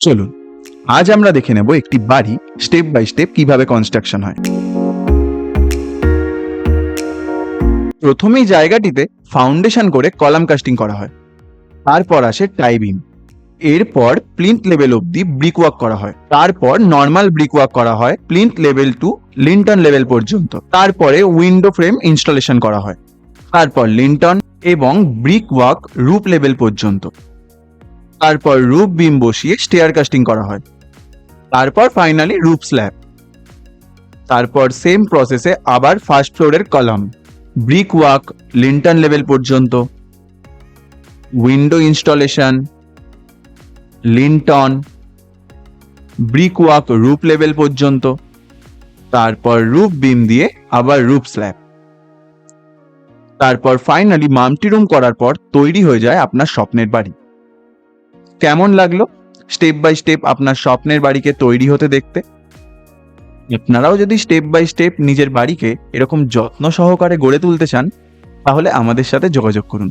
চলুন আজ আমরা দেখে নেব একটি বাড়ি স্টেপ বাই স্টেপ কিভাবে কনস্ট্রাকশন হয়। প্রথমেই জায়গাটিতে ফাউন্ডেশন করে কলাম কাস্টিং করা হয়, তারপর আসে টাই বিম, এরপর প্লিন্থ লেভেল অবধি ব্রিক ওয়ার্ক করা হয়, তারপর নর্মাল ব্রিক ওয়ার্ক করা হয় plinth level to lintel level পর্যন্ত, তারপরে উইন্ডো ফ্রেম ইনস্টলেশন করা হয়, তারপর লিন্টন এবং ব্রিক ওয়ার্ক রুফ লেভেল পর্যন্ত, তারপর রুফ বিম বসিয়ে স্টেয়ার কাস্টিং করা হয়, তারপর ফাইনালি রুফ স্ল্যাব, তারপর সেম প্রসেসে আবার ফার্স্ট ফ্লোরের column, brick work lintel level পর্যন্ত, window installation, lintel, brick work roof level পর্যন্ত, তারপর রুফ বিম দিয়ে আবার রুফ স্ল্যাব, তারপর ফাইনালি মাল্টি রুম করার পর তৈরি হয়ে যায় আপনার স্বপ্নের বাড়ি। কেমন লাগলো স্টেপ বাই স্টেপ আপনার স্বপ্নের বাড়িকে তৈরি হতে দেখতে? আপনারাও যদি স্টেপ বাই স্টেপ নিজের বাড়িকে এরকম যত্ন সহকারে গড়ে তুলতে চান, তাহলে আমাদের সাথে যোগাযোগ করুন।